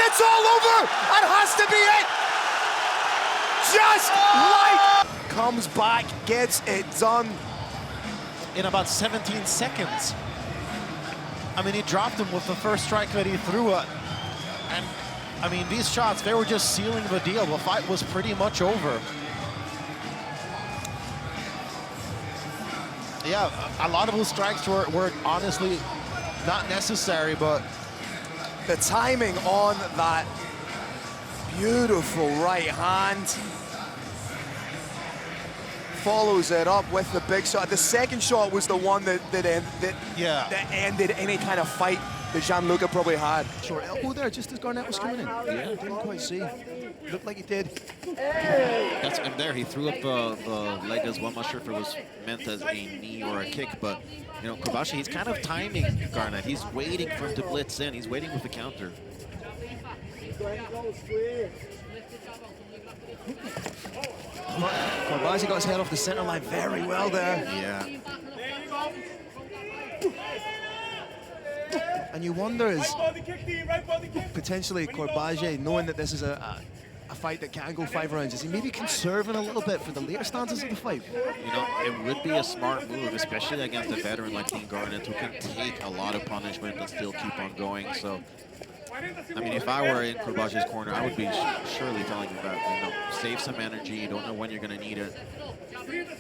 It's all over! That has to be it! Just like... Comes back, gets it done. In about 17 seconds. I mean, he dropped him with the first strike that he threw at. And, I mean, these shots, they were just sealing the deal. The fight was pretty much over. Yeah, a lot of those strikes were honestly not necessary, but the timing on that beautiful right hand follows it up with the big shot. The second shot was the one that ended any kind of fight that Gianluca probably had. Short elbow there, just as Garnett was coming in. Yeah, didn't quite see. Looked like he did. That's him there. He threw up the leg as well. I'm not sure if it was meant as a knee or a kick, but you know, Kobashi, he's kind of timing Garnett. He's waiting for him to blitz in. He's waiting with the counter. Kobashi got his head off the center line very well there. Yeah. And you wonder, is potentially Corbage, knowing that this is a fight that can go 5 rounds, is he maybe conserving a little bit for the later stances of the fight? You know, it would be a smart move, especially against a veteran like Dean Garnett, who can take a lot of punishment and still keep on going. So, I mean, if I were in Corbage's corner, I would be surely telling him that, you know, save some energy. You don't know when you're going to need it.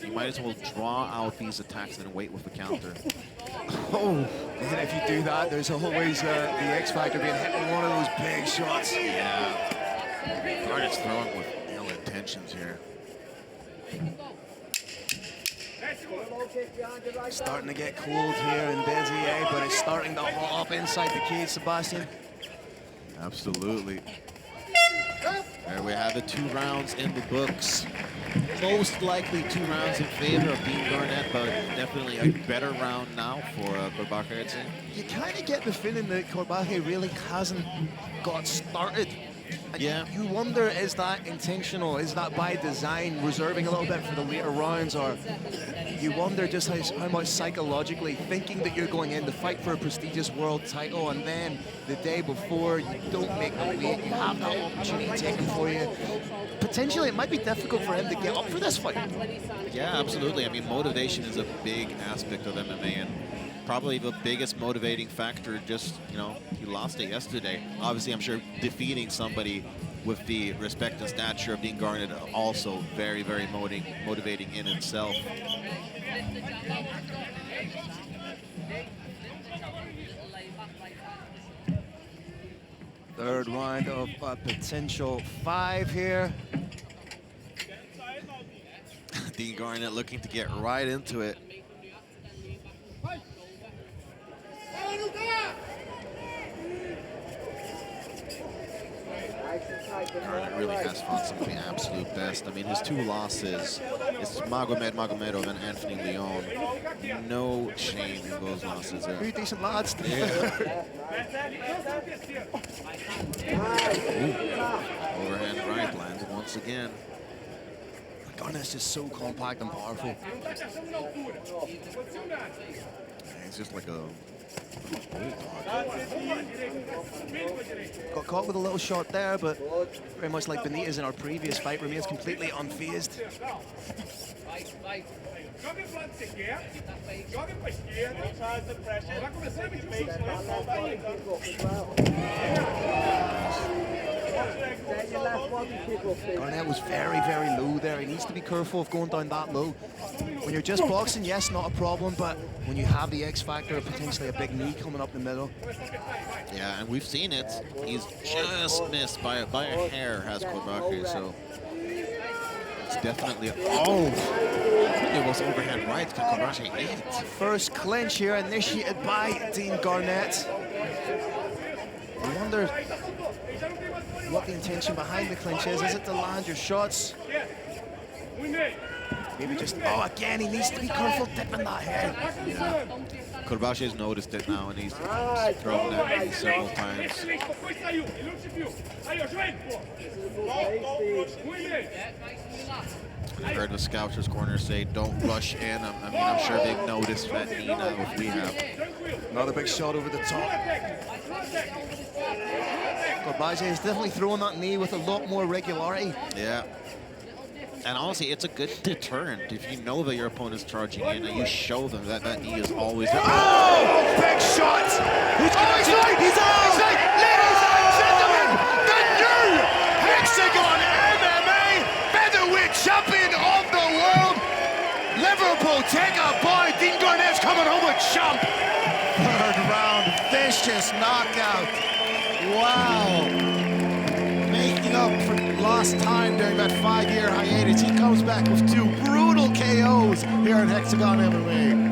You might as well draw out these attacks and wait with the counter. Oh, and if you do that, there's always the X Factor being hit with one of those big shots. Yeah. Garnett's throwing with ill intentions here. Starting to get cold here in Bezier, but it's starting to hot up inside the cage, Sebastian. Absolutely. There we have the 2 rounds in the books. Most likely 2 rounds in favor of Dean Garnett, but definitely a better round now for Corbage. You kind of get the feeling that Corbage really hasn't got started. And yeah. You wonder, is that intentional? Is that by design, reserving a little bit for the later rounds? Or you wonder just how much psychologically thinking that you're going in to fight for a prestigious world title, and then the day before you don't make the weight, you have that opportunity taken for you. Potentially, it might be difficult for him to get up for this fight. Yeah, absolutely. I mean, motivation is a big aspect of MMA, and probably the biggest motivating factor, just, you know, he lost it yesterday. Obviously, I'm sure defeating somebody with the respect and stature of Dean Garnett also very, very motivating in itself. Third round of a potential 5 here. Dean Garnett looking to get right into it. Garnett really has fought some of the absolute best. I mean, his 2 losses, it's Magomedov and Anthony Leon. No shame in those losses there. 3 decent lads. Yeah. Overhand right landed once again. Garnett's just so compact and powerful. He's just like a got caught with a little shot there, but very much like Benitez in our previous fight, remains completely unfazed. Garnett was very, very low there. He needs to be careful of going down that low. When you're just boxing, yes, not a problem, but when you have the X factor of potentially a big knee coming up the middle. Yeah, and we've seen it. He's just missed by a hair, has Corbage, so it's definitely it was overhand right. Corbage ate. First clinch here initiated by Dean Garnett. I wonder what the intention behind the clinch is. Is it to land your shots? Maybe just, again, he needs to be careful dipping that head. Yeah. Corbage has noticed it now, and he's thrown that several times. I heard the Scouser's corner say, don't rush in. I mean, I'm sure they've noticed that knee now if we have. Another big shot over the top. Corbage is definitely throwing that knee with a lot more regularity. Yeah. And honestly, it's a good deterrent if you know that your opponent's charging in and you show them that that knee is always there. Oh, big shot! He's out! He's out! Ladies and gentlemen, the new Hexagon MMA featherweight champion of the world, Liverpool Taker boy Dean Garnett's coming home with champ. Third round, vicious knockout. Wow. Making up for lost time during that 5-year hiatus. He comes back with 2 brutal KOs here in Hexagon MMA.